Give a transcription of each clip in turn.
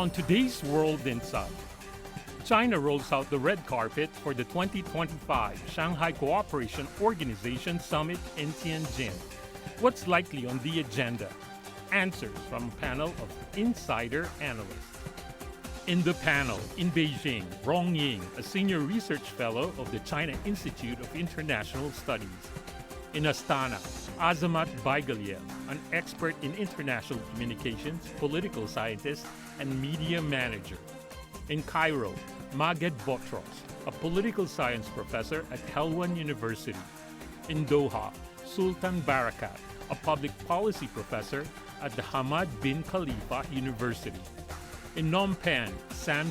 On today's World Insight, China rolls out the red carpet for the 2025 Shanghai Cooperation Organization Summit in Tianjin. What's likely on the agenda? Answers from a panel of insider analysts. In the panel, in Beijing, Rong Ying, a senior research fellow of the China Institute of International Studies. In Astana, Azamat Baigaliyev, an expert in international communications, political scientist, and media manager. In Cairo, Hamad Botros, a political science professor at Helwan University. In Doha, Sultan Barakat, a public policy professor at the Hamad Bin Khalifa University. In Phnom Penh, Seun,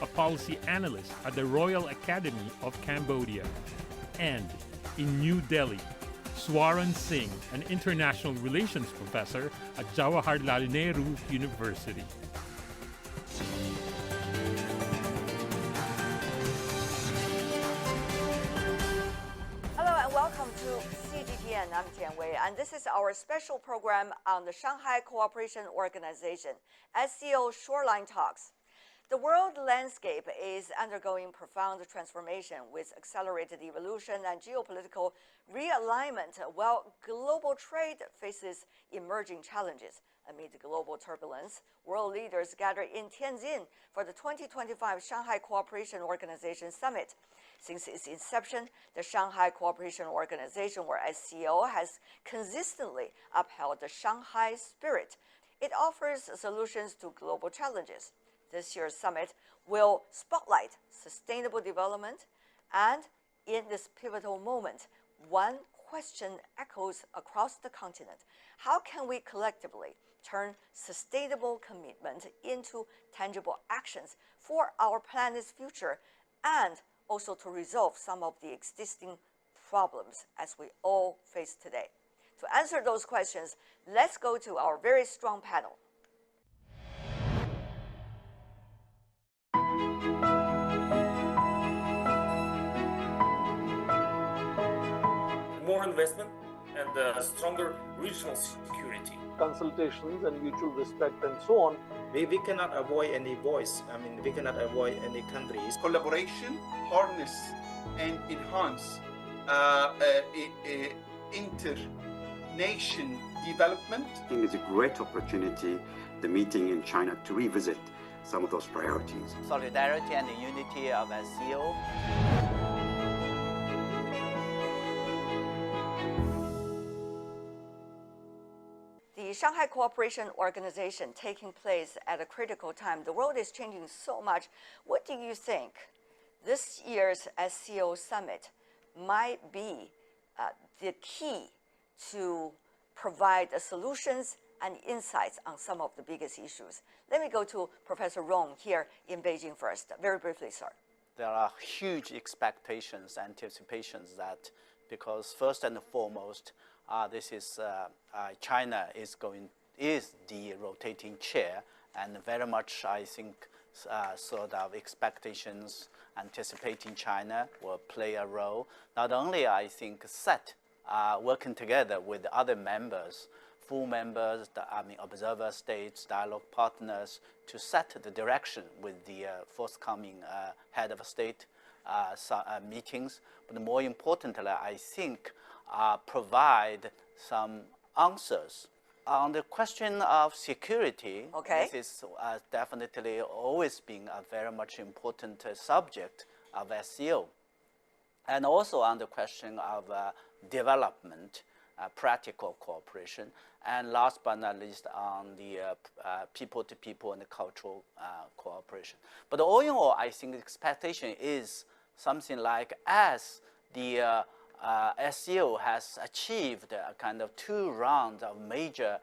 a policy analyst at the Royal Academy of Cambodia. And in New Delhi, Swaran Singh, an international relations professor at Jawaharlal Nehru University. Hello and welcome to CGTN. I'm Tian Wei, and this is our special program on the Shanghai Cooperation Organization, SCO Shoreline Talks. The world landscape is undergoing profound transformation with accelerated evolution and geopolitical realignment, while global trade faces emerging challenges. Amid global turbulence, world leaders gather in Tianjin for the 2025 Shanghai Cooperation Organization Summit. Since its inception, the Shanghai Cooperation Organization, or SCO, has consistently upheld the Shanghai spirit. It offers solutions to global challenges. This year's summit will spotlight sustainable development, and in this pivotal moment, one question echoes across the continent: how can we collectively turn sustainable commitment into tangible actions for our planet's future, and also to resolve some of the existing problems as we all face today? To answer those questions, let's go to our very strong panel. More investment and stronger regional security. Consultations and mutual respect and so on. We cannot avoid any voice. We cannot avoid any countries. Collaboration, harness and enhance inter-nation development. I think it's a great opportunity, the meeting in China, to revisit some of those priorities. Solidarity and the unity of SCO. The Shanghai Cooperation Organization taking place at a critical time. The world is changing so much. What do you think this year's SCO Summit might be the key to provide solutions and insights on some of the biggest issues? Let me go to Professor Rong here in Beijing first. Very briefly, sir. There are huge expectations, anticipations that, because first and foremost, this is China is the rotating chair, and very much I think sort of expectations anticipating China will play a role. Not only I think working together with other members, full members, observer states, dialogue partners, to set the direction with the forthcoming head of state meetings. But more importantly, I think provide some answers. On the question of security, okay, this is definitely always been a very much important subject of SCO. And also on the question of development, practical cooperation, and last but not least on the people-to-people and the cultural cooperation. But all in all, I think the expectation is something like, as the SCO has achieved a kind of 2 rounds of major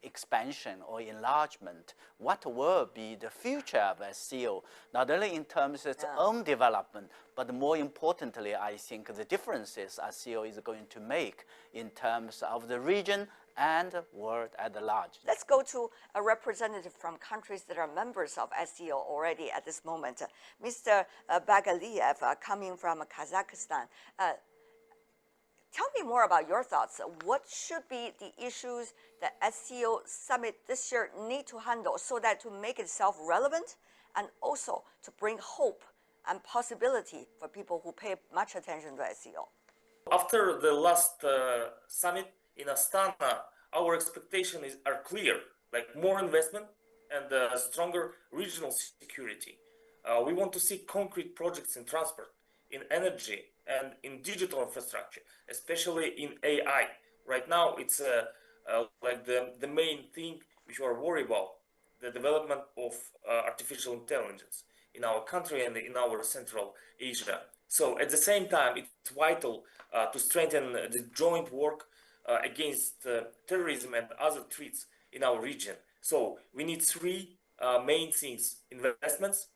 expansion or enlargement, what will be the future of SCO, not only in terms of its own development, but more importantly, I think the differences SCO is going to make in terms of the region and world at large. Let's go to a representative from countries that are members of SCO already at this moment. Mr. Baigaliyev, coming from Kazakhstan. Tell me more about your thoughts. What should be the issues that SCO Summit this year need to handle so that to make itself relevant and also to bring hope and possibility for people who pay much attention to SCO? After the last summit in Astana, our expectations are clear, like more investment and stronger regional security. We want to see concrete projects in transport, in energy, and in digital infrastructure, especially in AI. Right now, it's like the main thing which we are worried about, the development of artificial intelligence in our country and in our Central Asia. So at the same time, it's vital to strengthen the joint work against terrorism and other threats in our region. So we need three main things: investments,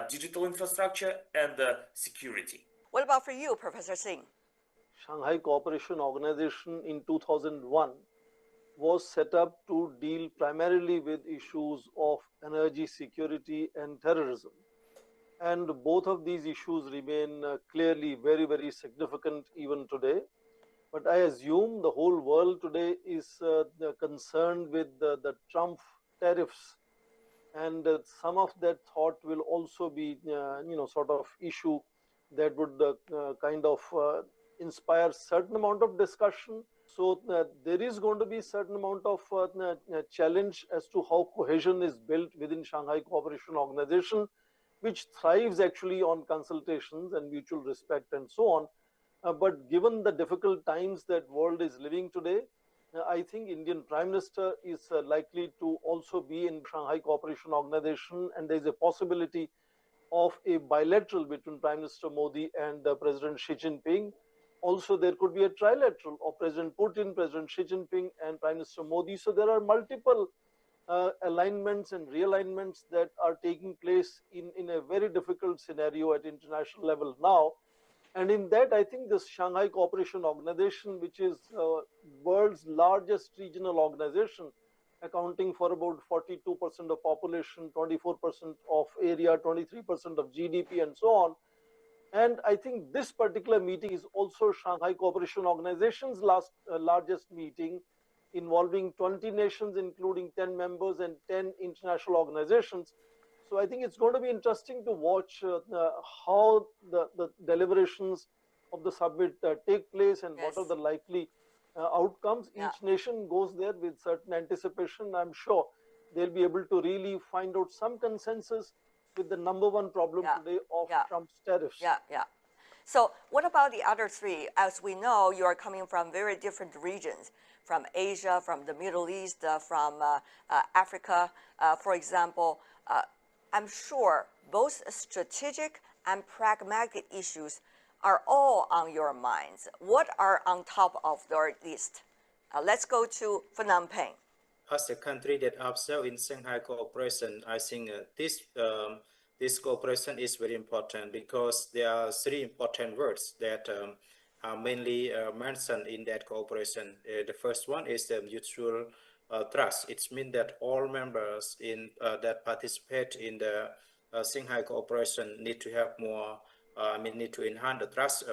digital infrastructure, and security. What about for you, Professor Singh? Shanghai Cooperation Organization in 2001 was set up to deal primarily with issues of energy security and terrorism. And both of these issues remain clearly very, very significant even today. But I assume the whole world today is concerned with the Trump tariffs. And some of that thought will also be, sort of issue that would kind of inspire certain amount of discussion. So there is going to be certain amount of challenge as to how cohesion is built within Shanghai Cooperation Organization, which thrives actually on consultations and mutual respect and so on. But given the difficult times that world is living today, I think Indian Prime Minister is likely to also be in Shanghai Cooperation Organization, and there is a possibility of a bilateral between Prime Minister Modi and President Xi Jinping. Also, there could be a trilateral of President Putin, President Xi Jinping, and Prime Minister Modi. So there are multiple alignments and realignments that are taking place in a very difficult scenario at international level now. And in that, I think this Shanghai Cooperation Organization, which is world's largest regional organization, accounting for about 42% of population, 24% of area, 23% of GDP, and so on. And I think this particular meeting is also Shanghai Cooperation Organization's largest meeting, involving 20 nations, including 10 members and 10 international organizations. So I think it's going to be interesting to watch how the deliberations of the summit take place and what are the likely outcomes. Each nation goes there with certain anticipation. I'm sure they'll be able to really find out some consensus with the number one problem today of Trump's tariffs. So what about the other three? As we know, you are coming from very different regions, from Asia, from the Middle East, from Africa, for example. I'm sure both strategic and pragmatic issues are all on your minds. What are on top of your list? Let's go to Phnom Penh. As a country that observes in Shanghai Cooperation, I think this cooperation is very important because there are three important words that are mainly mentioned in that cooperation. The first one is the mutual trust. It means that all members that participate in the Shanghai Cooperation need to have more. Need to enhance the trust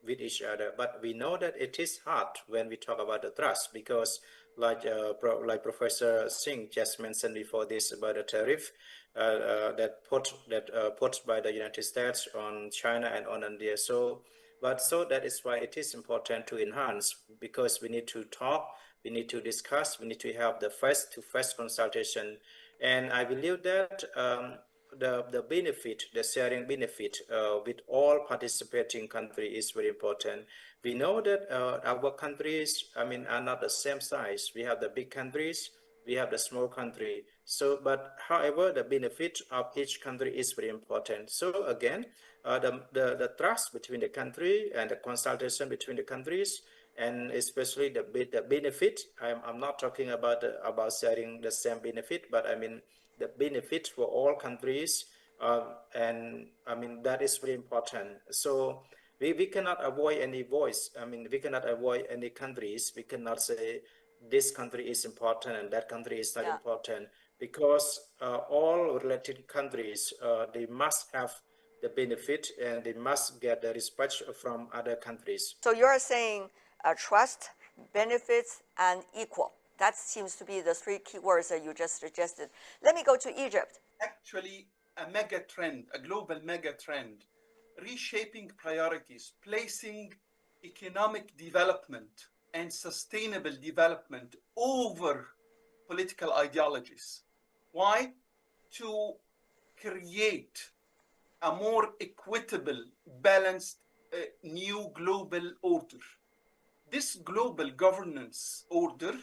with each other. But we know that it is hard when we talk about the trust because, like Professor Singh just mentioned before this about the tariff that put by the United States on China and on India. So that is why it is important to enhance, because we need to talk, we need to discuss, we need to have the face-to-face consultation, and I believe that. The benefit, the sharing benefit with all participating countries is very important. We know that our countries, are not the same size. We have the big countries, we have the small country. So, but however, the benefit of each country is very important. So again, the trust between the country and the consultation between the countries, and especially the benefit. I'm not talking about sharing the same benefit, but the benefit for all countries, and that is very important. So we cannot avoid any voice. We cannot avoid any countries. We cannot say this country is important and that country is not important, because all related countries they must have the benefit, and they must get the respect from other countries. So you're saying trust, benefits, and equal. That seems to be the three key words that you just suggested. Let me go to Egypt. Actually, a mega trend, a global mega trend, reshaping priorities, placing economic development and sustainable development over political ideologies. Why? To create a more equitable, balanced, new global order. This global governance order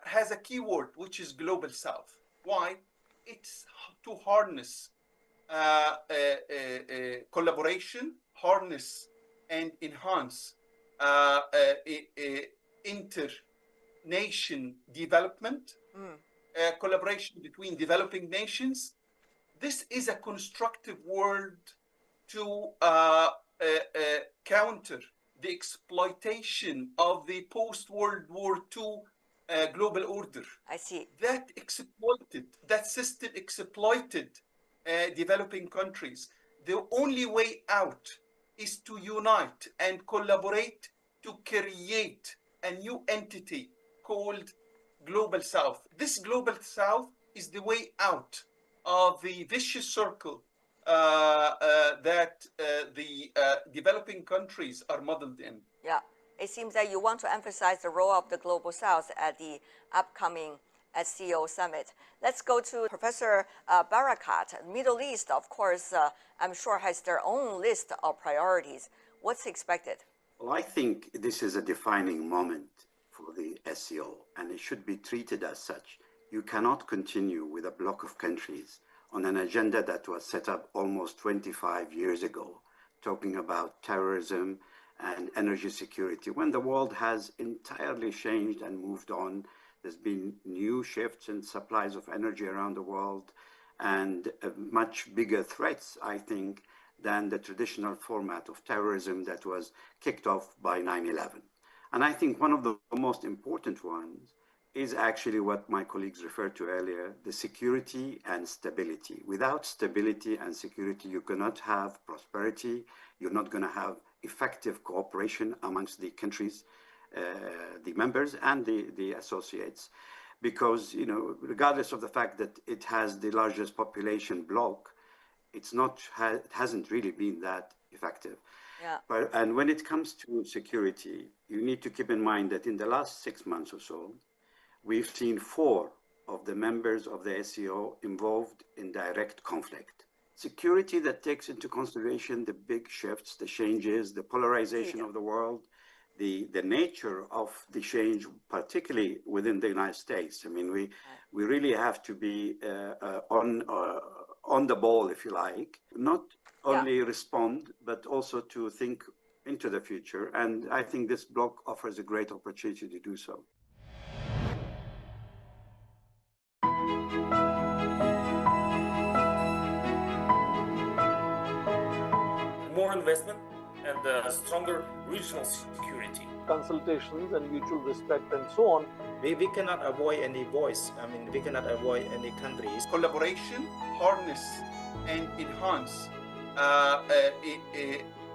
has a keyword, which is Global South. Why? It's to harness collaboration, harness and enhance inter-nation development, collaboration between developing nations. This is a constructive word to counter the exploitation of the post-World War II global order. I see. That system exploited developing countries. The only way out is to unite and collaborate to create a new entity called Global South. This Global South is the way out of the vicious circle that the developing countries are muddled in. Yeah, it seems that you want to emphasize the role of the Global South at the upcoming SCO Summit. Let's go to Professor Barakat. Middle East, of course, I'm sure has their own list of priorities. What's expected? Well, I think this is a defining moment for the SCO, and it should be treated as such. You cannot continue with a bloc of countries on an agenda that was set up almost 25 years ago, talking about terrorism and energy security, when the world has entirely changed and moved on. There's been new shifts in supplies of energy around the world, and much bigger threats, I think, than the traditional format of terrorism that was kicked off by 9/11. And I think one of the most important ones is actually what my colleagues referred to earlier, the security and stability. Without stability and security, you cannot have prosperity. You're not going to have effective cooperation amongst the countries, the members and the associates, because, you know, regardless of the fact that it has the largest population bloc, it hasn't really been that effective. Yeah. And when it comes to security, you need to keep in mind that in the last 6 months or so, we've seen 4 of the members of the SCO involved in direct conflict. Security that takes into consideration the big shifts, the changes, the polarization of the world, the nature of the change, particularly within the United States. I mean, we really have to be on the ball, if you like, not only respond, but also to think into the future. And I think this bloc offers a great opportunity to do so. More investment and stronger regional security. Consultations and mutual respect and so on. We cannot avoid any voice. I mean, we cannot avoid any countries. Collaboration, harness and enhance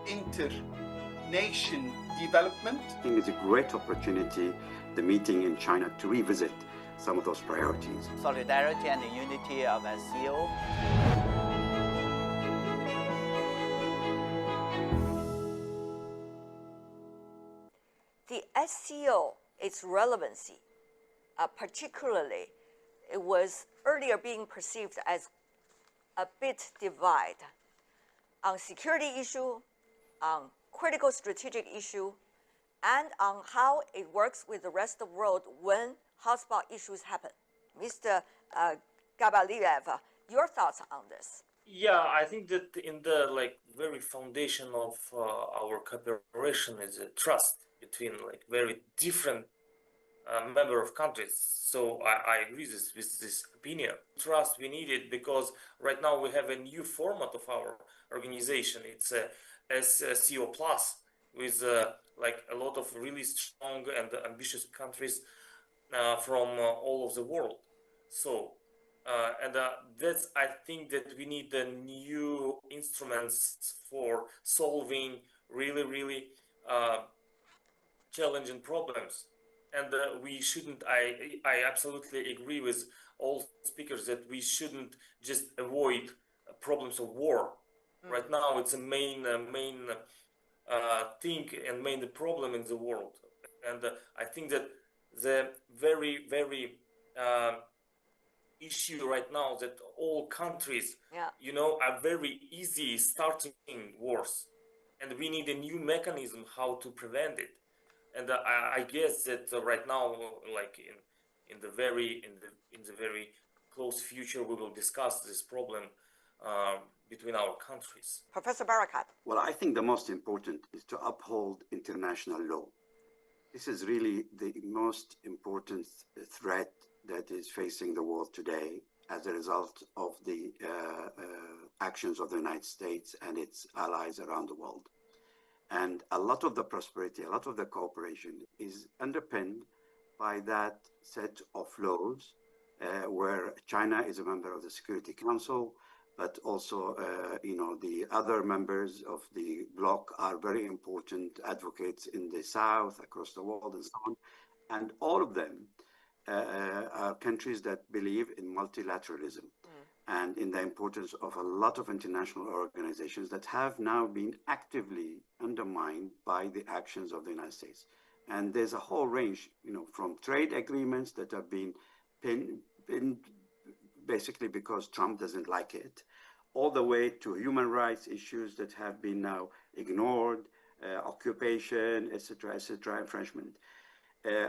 inter-nation development. I think it's a great opportunity, the meeting in China, to revisit some of those priorities. Solidarity and the unity of SCO. The SCO, its relevancy, particularly, it was earlier being perceived as a bit divided on security issue, on critical strategic issue, and on how it works with the rest of the world when hotspot issues happen. Mr. Baigaliyev, your thoughts on this? Yeah, I think that in the very foundation of our cooperation is a trust between very different member of countries. So I agree with this opinion. Trust we need it because right now we have a new format of our organization. It's a SCO Plus with a lot of really strong and ambitious countries from all of the world. So That's, I think that we need the new instruments for solving really challenging problems. And we shouldn't, I absolutely agree with all speakers that we shouldn't just avoid problems of war. Right now, it's a main thing and main problem in the world. And I think that the very issue right now that all countries, are very easy starting wars, and we need a new mechanism how to prevent it. And I guess that right now, like in the very close future, we will discuss this problem between our countries. Professor Barakat. Well, I think the most important is to uphold international law. This is really the most important threat that is facing the world today as a result of the actions of the United States and its allies around the world. And a lot of the prosperity, a lot of the cooperation is underpinned by that set of laws where China is a member of the Security Council, but also, the other members of the bloc are very important advocates in the South, across the world, and so on. And all of them are countries that believe in multilateralism and in the importance of a lot of international organizations that have now been actively undermined by the actions of the United States. And there's a whole range, from trade agreements that have been pinned basically because Trump doesn't like it, all the way to human rights issues that have been now ignored, occupation, etc., infringement.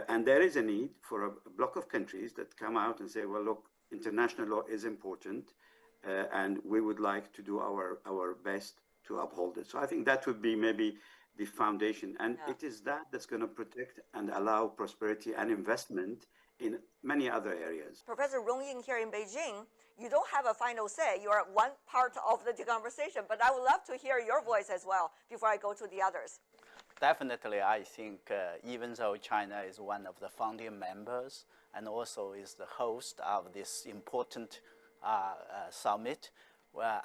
And there is a need for a block of countries that come out and say, well, look, international law is important, and we would like to do our best to uphold it. So I think that would be maybe the foundation. And it is that's going to protect and allow prosperity and investment in many other areas. Professor Rong Ying here in Beijing, you don't have a final say. You are one part of the conversation, but I would love to hear your voice as well before I go to the others. Definitely, I think even though China is one of the founding members and also is the host of this important summit,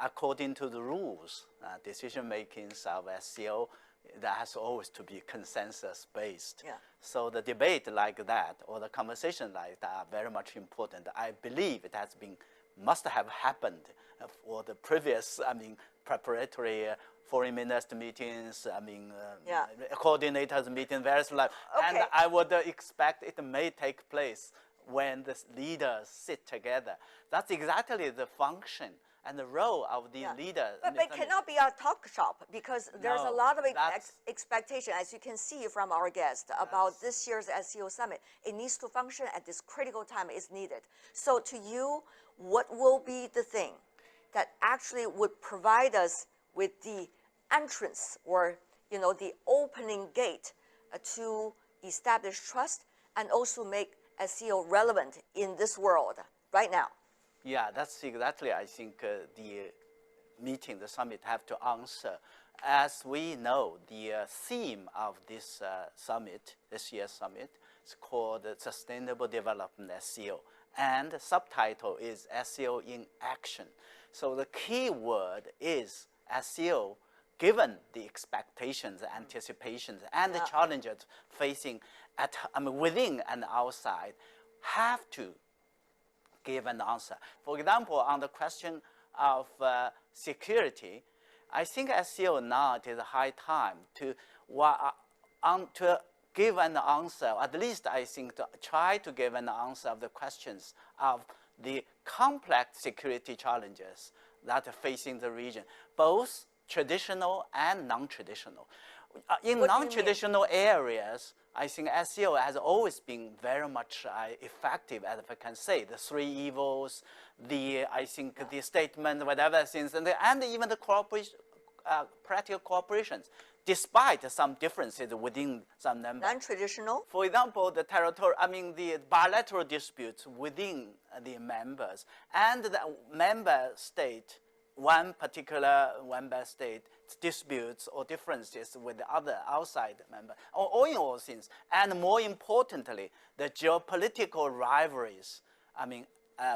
according to the rules, decision-makings of SCO, that has always to be consensus-based. Yeah. So the debate like that or the conversation like that are very much important. I believe it must have happened for the previous, preparatory foreign minister meetings, coordinators meetings, various like, and I would expect it may take place when the leaders sit together. That's exactly the function and the role of the leader. But it cannot be a talk shop because there's a lot of expectation, as you can see from our guest, about this year's SCO Summit. It needs to function at this critical time it's needed. So to you, what will be the thing that actually would provide us with the entrance or, the opening gate to establish trust and also make SCO relevant in this world right now? Yeah, that's exactly, I think, the summit have to answer. As we know, the theme of this summit, this year's summit, is called Sustainable Development SCO. And the subtitle is SCO in Action. So the key word is SCO, given the expectations, anticipations, and the challenges facing within and outside, have to give an answer. For example, on the question of security, I think SCO now it is a high time to give an answer, at least I think to try to give an answer of the questions of the complex security challenges that are facing the region, both traditional and non-traditional. In non-traditional areas, I think SCO has always been very much effective, as I can say. The three evils, the statement, whatever things, and even the cooperation, practical cooperations, despite some differences within some members. Non-traditional? For example, the bilateral disputes within the members and the member state, one particular member state disputes or differences with the other outside member, or in all things. And more importantly, the geopolitical rivalries,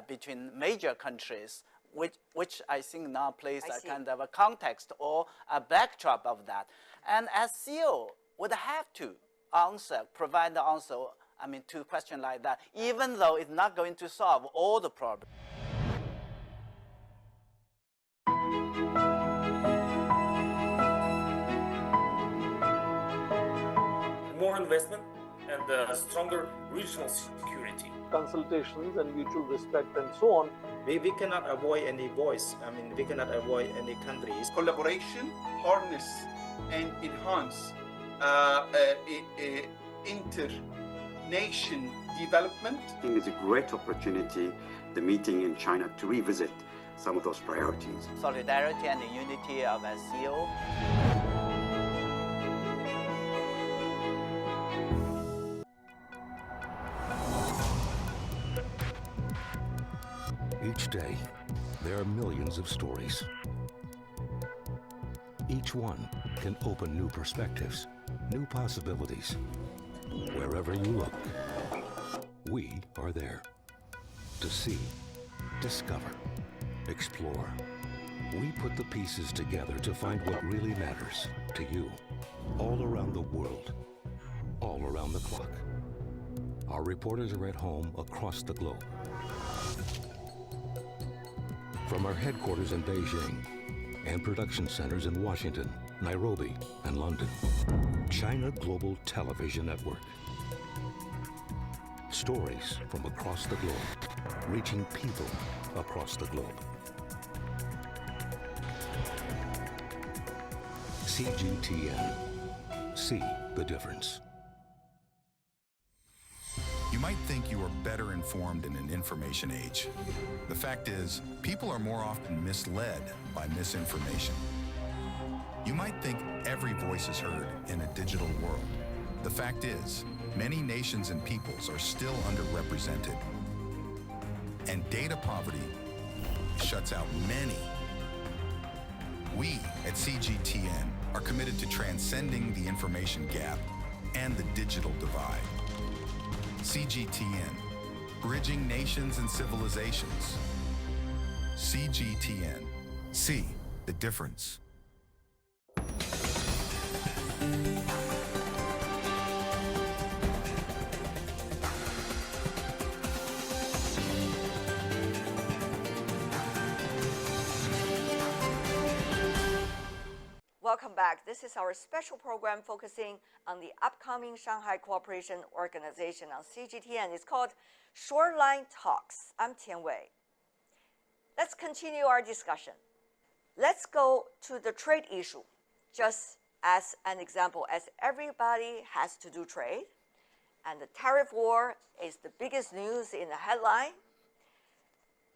between major countries, which I think now plays I a see. kind of a context or a backdrop of that. And SCO would have to provide the answer, to a question like that, even though it's not going to solve all the problems. More investment and stronger regional security. Consultations and mutual respect and so on. We cannot avoid any voice. We cannot avoid any countries. Collaboration, harness, and enhance inter-nation development. I think it's a great opportunity, the meeting in China, to revisit some of those priorities. Solidarity and the unity of SCO. Each day, there are millions of stories. Each one can open new perspectives, new possibilities. Wherever you look, we are there to see, discover, explore. We put the pieces together to find what really matters to you, all around the world, all around the clock. Our reporters are at home across the globe. From our headquarters in Beijing and production centers in Washington, Nairobi, and London, China Global Television Network. Stories from across the globe, reaching people across the globe. CGTN. See the difference. You might think you are better informed in an information age. The fact is, people are more often misled by misinformation. You might think every voice is heard in a digital world. The fact is, many nations and peoples are still underrepresented. And data poverty shuts out many. We at CGTN are committed to transcending the information gap and the digital divide. CGTN, bridging nations and civilizations. CGTN, see the difference. Welcome back. This is our special program focusing on the upcoming Shanghai Cooperation Organization on CGTN. It's called Shoreline Talks. I'm Tian Wei. Let's continue our discussion. Let's go to the trade issue. Just as an example, as everybody has to do trade, and the tariff war is the biggest news in the headline,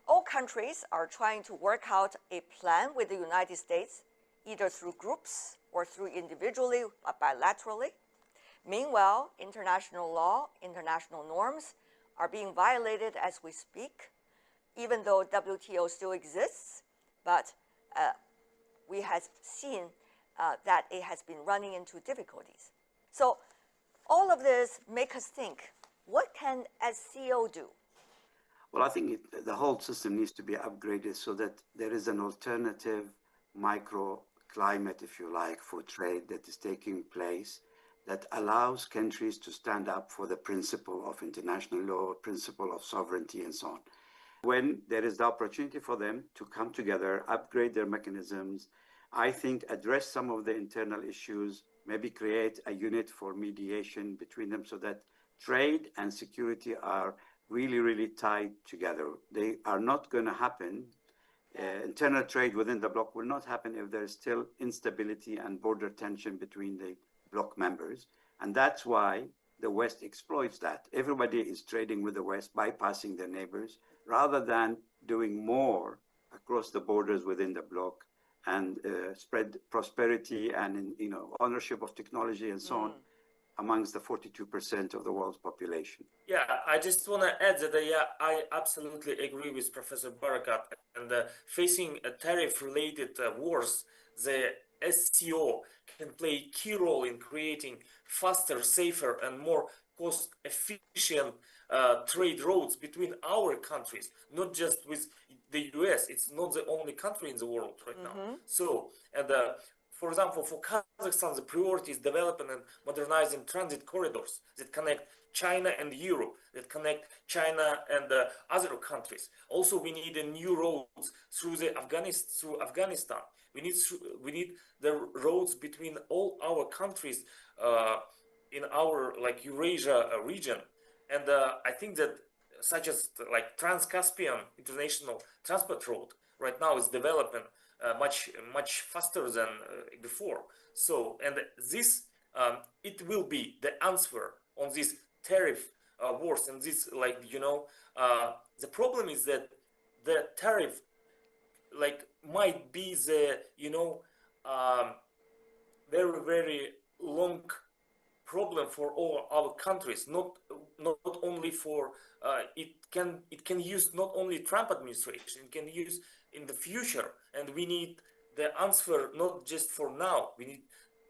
all countries are trying to work out a plan with the United States, either through groups or through individually or bilaterally. Meanwhile, international law, international norms are being violated as we speak, even though WTO still exists, but we have seen that it has been running into difficulties. So all of this make us think, what can SCO do? Well, I think the whole system needs to be upgraded so that there is an alternative microclimate, if you like, for trade that is taking place that allows countries to stand up for the principle of international law, principle of sovereignty, and so on. When there is the opportunity for them to come together, upgrade their mechanisms, I think address some of the internal issues, maybe create a unit for mediation between them so that trade and security are really, really tied together. They are not going to happen. Internal trade within the bloc will not happen if there is still instability and border tension between the bloc members. And that's why the West exploits that. Everybody is trading with the West, bypassing their neighbors, rather than doing more across the borders within the bloc and spread prosperity and ownership of technology and so on amongst the 42% of the world's population. Yeah, I just want to add that I absolutely agree with Professor Barakat. And facing tariff-related wars, the SCO can play a key role in creating faster, safer, and more cost-efficient trade routes between our countries, not just with the US. It's not the only country in the world right now. So, and for example, for Kazakhstan, the priority is developing and modernizing transit corridors that connect China and Europe, that connect China and other countries. Also, we need a new roads through Afghanistan. We need the roads between all our countries in our like Eurasia region. And I think that such as like Trans-Caspian International Transport Road right now is developing much faster than before. So, and this it will be the answer on this tariff wars and this, like, you know, the problem is that the tariff like might be the, you know, very long problem for all our countries, not only for it can use not only Trump administration, it can use in the future, and we need the answer not just for now, we need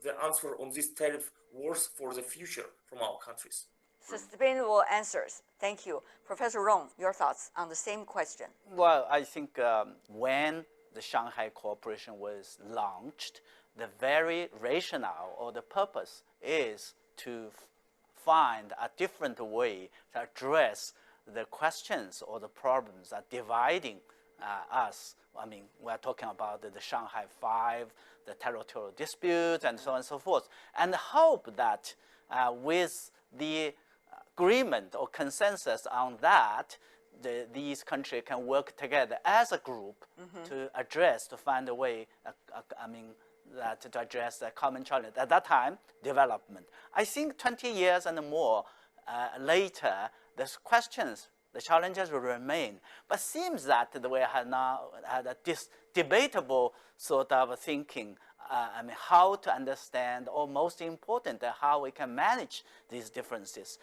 the answer on this tariff wars for the future from our countries. Sustainable answers. Thank you. Professor Rong, your thoughts on the same question? Well, I think when the Shanghai Cooperation was launched, the very rationale or the purpose is to find a different way to address the questions or the problems that are dividing us. I mean, we're talking about the Shanghai Five, the territorial disputes, and so on and so forth, and hope that with the agreement or consensus on that, these countries can work together as a group to address, to find a way, to address the common challenge. At that time, development. I think 20 years and more later, the questions, the challenges will remain. But seems that we have now had a debatable sort of thinking. How to understand, or most important, how we can manage these differences.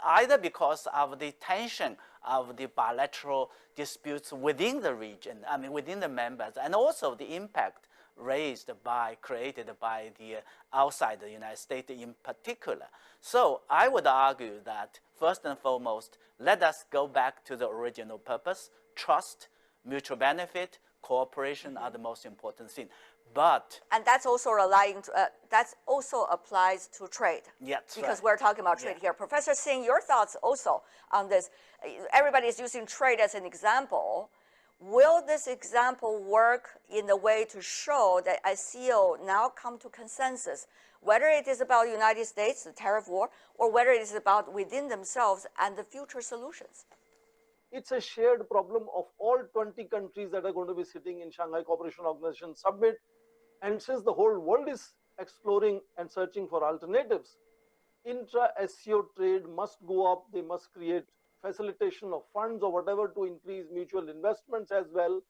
Either because of the tension of the bilateral disputes within the region, within the members, and also the impact created by the outside the United States in particular. So I would argue that first and foremost, let us go back to the original purpose. Trust, mutual benefit, cooperation are the most important thing. And that's also relying to, that also applies to trade. Yes, because we're talking about trade here. Professor Singh, your thoughts also on this. Everybody is using trade as an example. Will this example work in a way to show that SCO now come to consensus, whether it is about the United States, the tariff war, or whether it is about within themselves and the future solutions? It's a shared problem of all 20 countries that are going to be sitting in Shanghai Cooperation Organization Summit. And since the whole world is exploring and searching for alternatives, intra-SCO trade must go up. They must create facilitation of funds or whatever to increase mutual investments as well.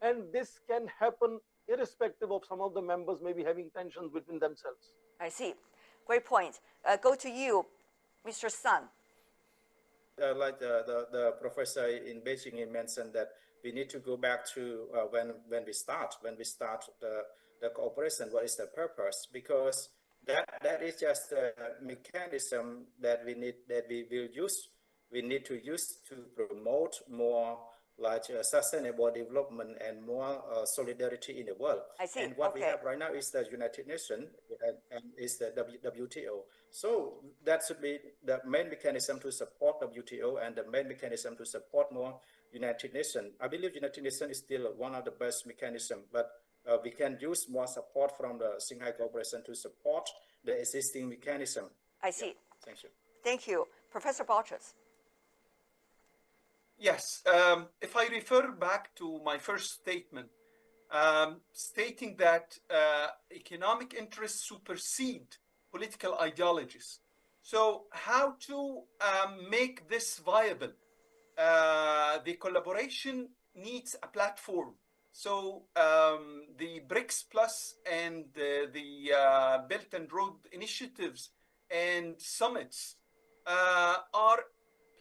And this can happen irrespective of some of the members maybe having tensions between themselves. I see. Great point. Go to you, Mr. Sun. Like the professor in Beijing mentioned that we need to go back to when we start the cooperation. What is the purpose? Because that is just a mechanism that we need to use to promote more like sustainable development and more solidarity in the world. I see. And what we have right now is the United Nations and is the WTO. So that should be the main mechanism to support WTO and the main mechanism to support more United Nations. I believe United Nations is still one of the best mechanisms, but we can use more support from the Shanghai Cooperation to support the existing mechanism. I see. Yeah. Thank you. Thank you. Professor Botros. Yes, if I refer back to my first statement, stating that economic interests supersede political ideologies. So how to make this viable? The collaboration needs a platform. So the BRICS Plus and the Belt and Road initiatives and summits are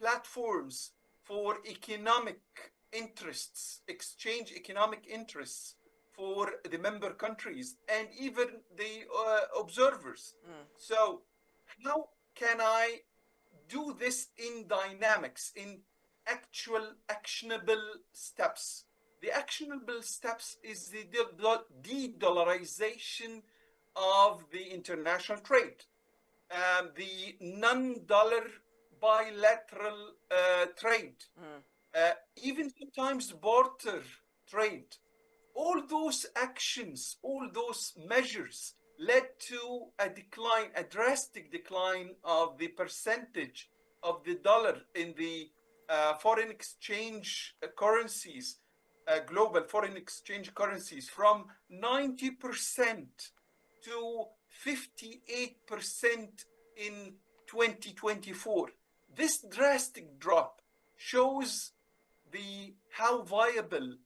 platforms for economic interests, exchange economic interests for the member countries and even the observers. So how can I do this in dynamics, in actual actionable steps. The actionable steps is the de-dollarization of the international trade, the non-dollar bilateral trade, even sometimes barter trade. All those actions, all those measures led to a decline, a drastic decline of the percentage of the dollar in the foreign exchange currencies, global foreign exchange currencies, from 90% to 58% in 2024. This drastic drop shows how viable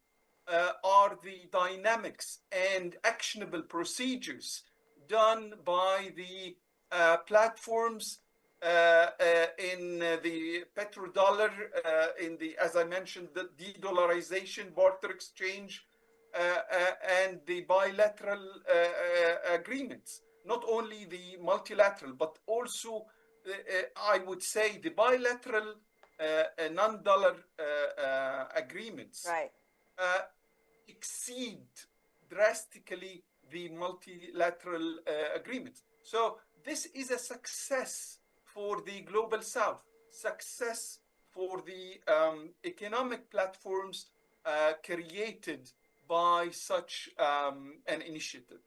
are the dynamics and actionable procedures done by the platforms in the petrodollar, in the, as I mentioned, the de-dollarization, barter exchange, and the bilateral agreements. Not only the multilateral, but also, I would say, the bilateral non-dollar agreements exceed drastically the multilateral agreements. So this is a success for the Global South, success for the economic platforms created by such an initiative.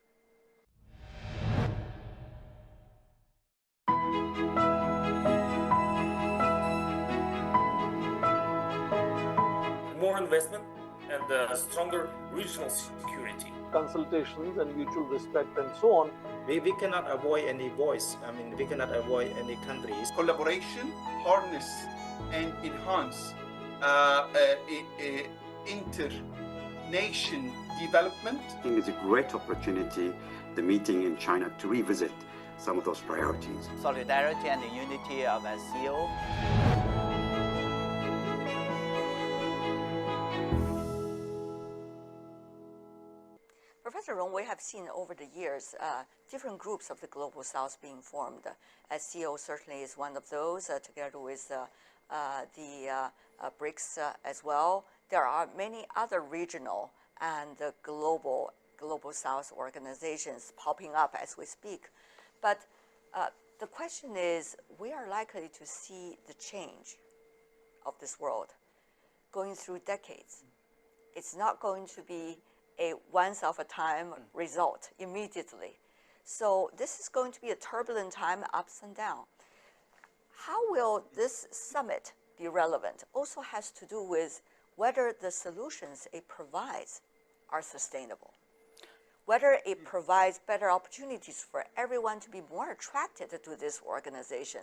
More investment and stronger regional security. Consultations and mutual respect and so on. We cannot avoid any voice. I mean, we cannot avoid any countries. Collaboration, harness, and enhance inter-nation development. I think it's a great opportunity, the meeting in China, to revisit some of those priorities. Solidarity and the unity of SCO. Professor Rong, we have seen over the years different groups of the Global South being formed. SCO certainly is one of those, together with the BRICS as well. There are many other regional and global South organizations popping up as we speak. But the question is, we are likely to see the change of this world going through decades. It's not going to be a once-of-a-time result immediately. So this is going to be a turbulent time, ups and downs. How will this summit be relevant? Also has to do with whether the solutions it provides are sustainable, whether it provides better opportunities for everyone to be more attracted to this organization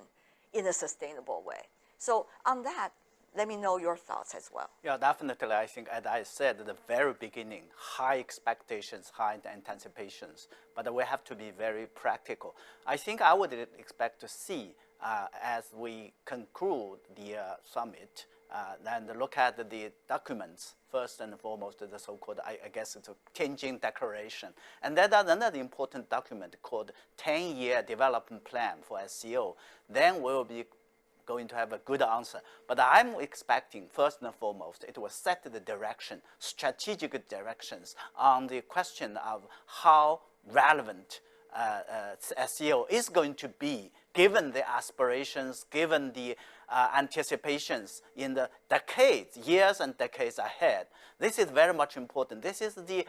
in a sustainable way. So on that, let me know your thoughts as well. Yeah, definitely. I think, as I said at the very beginning, high expectations, high anticipations, but we have to be very practical. I think I would expect to see, as we conclude the summit, then look at the documents, first and foremost, the so-called, I guess it's a Tianjin Declaration. And then another important document called 10-year development plan for SCO. Then we'll be going to have a good answer. But I'm expecting, first and foremost, it will set the direction, strategic directions on the question of how relevant SCO is going to be, given the aspirations, given the anticipations in the decades, years and decades ahead. This is very much important. This is the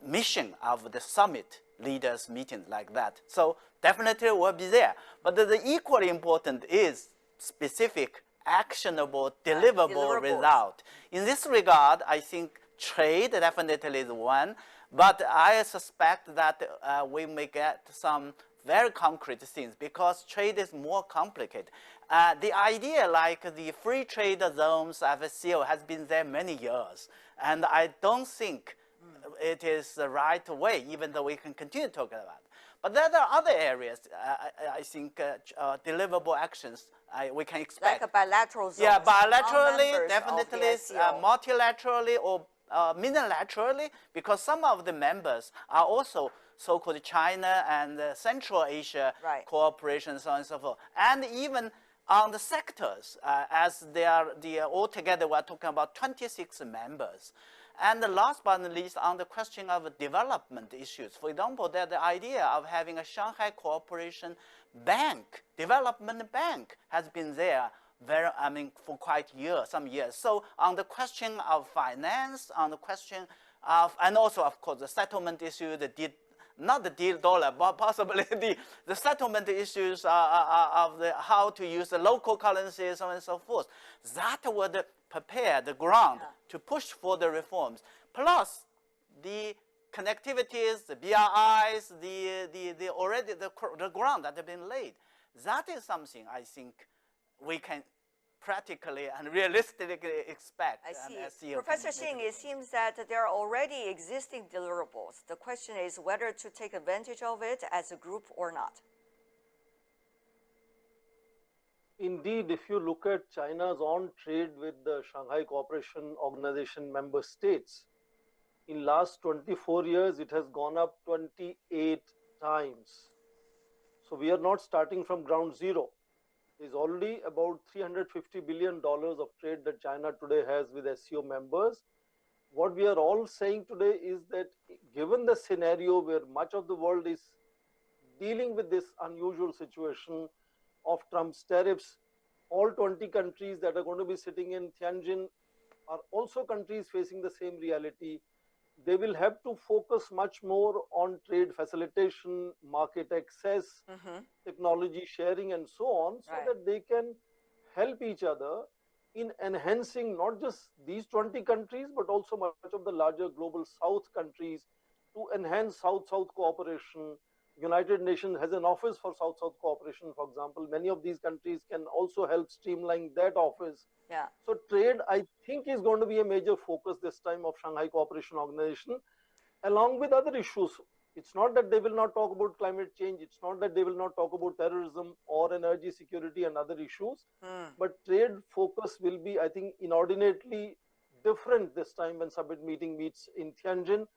mission of the summit leaders meeting like that. So definitely we'll be there. But the equally important is specific, actionable, deliverable result. In this regard, I think trade definitely is one, but I suspect that we may get some very concrete things because trade is more complicated. The idea like the free trade zones of SCO has been there many years, and I don't think it is the right way, even though we can continue talking about it. But there are other areas, I think, deliverable actions we can expect. Like a bilateral zone. Yeah, bilaterally, definitely, multilaterally, or unilaterally, because some of the members are also so-called China and Central Asia cooperation, so on and so forth. And even on the sectors, as they are altogether, we're talking about 26 members. And last but not least, on the question of development issues, for example, that the idea of having a Shanghai Cooperation Bank, development bank, has been there for quite some years. So on the question of finance, on the question of, and also of course the settlement issue, not the deal dollar, but possibly the settlement issues of how to use the local currencies, so on and so forth. That would prepare the ground to push for the reforms. Plus the connectivities, the BRIs, the ground that have been laid. That is something I think we can practically and realistically expect. I see. Professor Singh, it seems that there are already existing deliverables. The question is whether to take advantage of it as a group or not. Indeed, if you look at China's on trade with the Shanghai Cooperation Organization member states, in last 24 years, it has gone up 28 times. So we are not starting from ground zero. There's already about $350 billion of trade that China today has with SCO members. What we are all saying today is that given the scenario where much of the world is dealing with this unusual situation of Trump's tariffs, all 20 countries that are going to be sitting in Tianjin are also countries facing the same reality. They will have to focus much more on trade facilitation, market access, technology sharing, and so on, so that they can help each other in enhancing not just these 20 countries, but also much of the larger global South countries to enhance South-South cooperation. United Nations has an office for South-South cooperation, for example. Many of these countries can also help streamline that office. Yeah. So trade, I think, is going to be a major focus this time of Shanghai Cooperation Organization, along with other issues. It's not that they will not talk about climate change. It's not that they will not talk about terrorism or energy security and other issues. But trade focus will be, I think, inordinately different this time when summit meeting meets in Tianjin.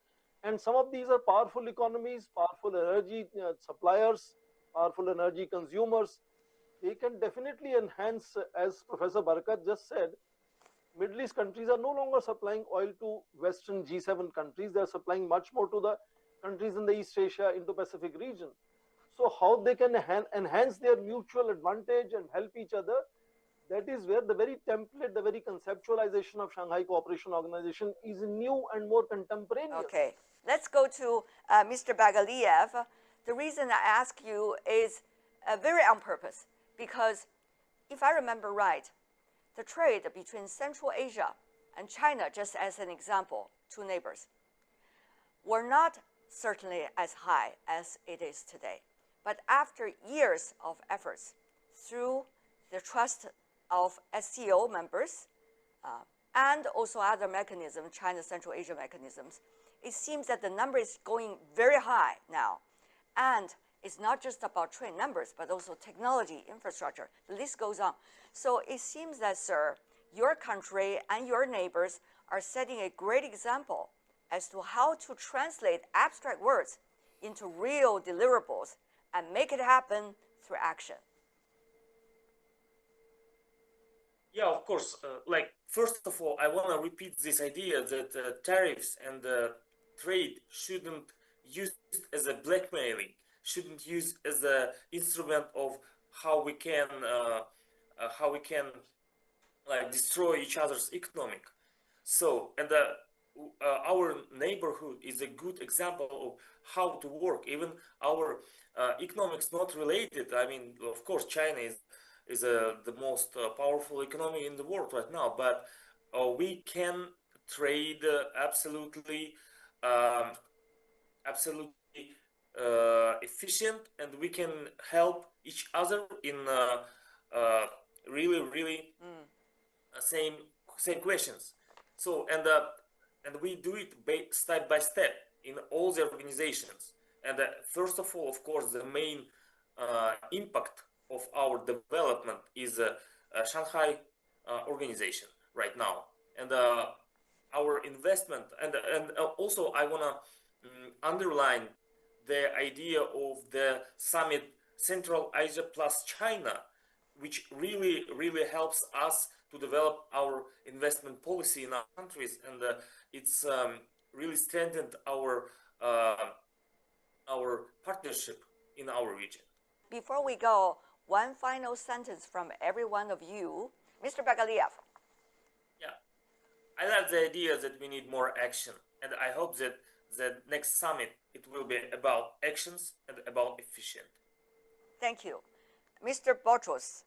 And some of these are powerful economies, powerful energy suppliers, powerful energy consumers. They can definitely enhance, as Professor Barakat just said, Middle East countries are no longer supplying oil to Western G7 countries. They are supplying much more to the countries in the East Asia, Indo-Pacific region. So how they can enhance their mutual advantage and help each other, that is where the very template, the very conceptualization of Shanghai Cooperation Organization is new and more contemporaneous. Okay, let's go to Mr. Baigaliyev. The reason I ask you is very on purpose, because if I remember right, the trade between Central Asia and China, just as an example, two neighbors, were not certainly as high as it is today. But after years of efforts, through the trust of SCO members and also other mechanisms, China Central Asia mechanisms, it seems that the number is going very high now. And it's not just about trade numbers, but also technology, infrastructure. The list goes on. So it seems that, sir, your country and your neighbors are setting a great example as to how to translate abstract words into real deliverables and make it happen through action. Yeah, of course. First of all, I want to repeat this idea that tariffs and trade shouldn't use as a blackmailing, shouldn't use as an instrument of how we can destroy each other's economic. So, and our neighborhood is a good example of how to work. Even our economics not related. I mean, of course, China is the most powerful economy in the world right now, but we can trade absolutely efficient, and we can help each other in really same questions. So and we do it step by step in all the organizations. And first of all, of course, the main impact of our development is Shanghai organization right now, and our investment, and also I want to underline the idea of the summit Central Asia plus China, which really helps us to develop our investment policy in our countries, and it's really strengthened our partnership in our region. Before we go, one final sentence from every one of you. Mr. Baigaliyev. Yeah, I like the idea that we need more action, and I hope that the next summit, it will be about actions and about efficient. Thank you. Mr. Botros.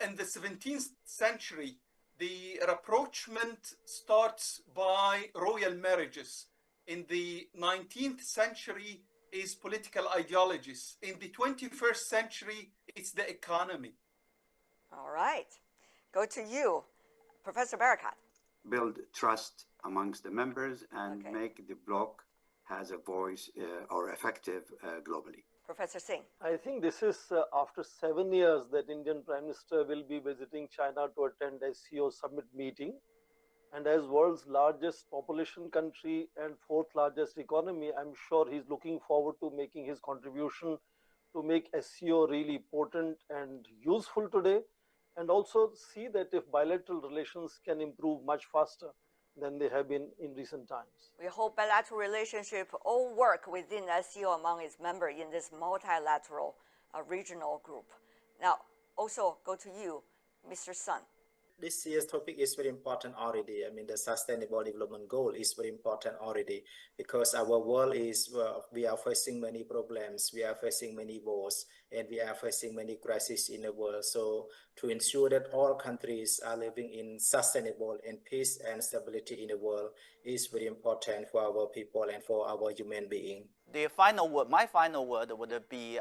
In the 17th century, the rapprochement starts by royal marriages. In the 19th century is political ideologies. In the 21st century, it's the economy. All right. Go to you, Professor Barakat. Build trust amongst the members and make the bloc has a voice or effective globally. Professor Singh. I think this is after 7 years that Indian Prime Minister will be visiting China to attend SCO Summit meeting. And as world's largest population country and fourth largest economy, I'm sure he's looking forward to making his contribution to make SCO really potent and useful today, and also see that if bilateral relations can improve much faster than they have been in recent times. We hope bilateral relationship all work within SCO among its members in this multilateral regional group. Now, also go to you, Mr. Sun. This year's topic is very important already. I mean, the Sustainable Development Goal is very important already because our world is, we are facing many problems, we are facing many wars, and we are facing many crises in the world. So to ensure that all countries are living in sustainable and peace and stability in the world is very important for our people and for our human being. The final word, my final word would be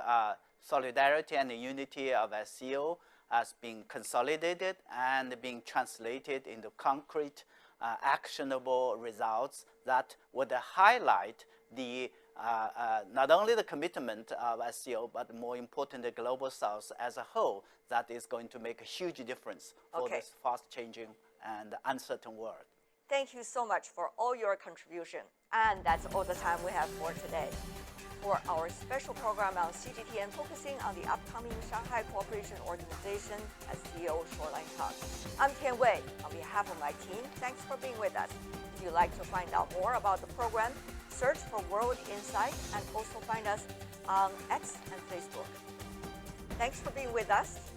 solidarity and the unity of SCO as being consolidated and being translated into concrete, actionable results that would highlight the not only the commitment of SCO, but more important, the Global South as a whole, that is going to make a huge difference for this fast-changing and uncertain world. Thank you so much for all your contribution. And that's all the time we have for today. For our special program on CGTN focusing on the upcoming Shanghai Cooperation Organization SCO Shoreline Talks. I'm Tian Wei. On behalf of my team, thanks for being with us. If you'd like to find out more about the program, search for World Insight and also find us on X and Facebook. Thanks for being with us.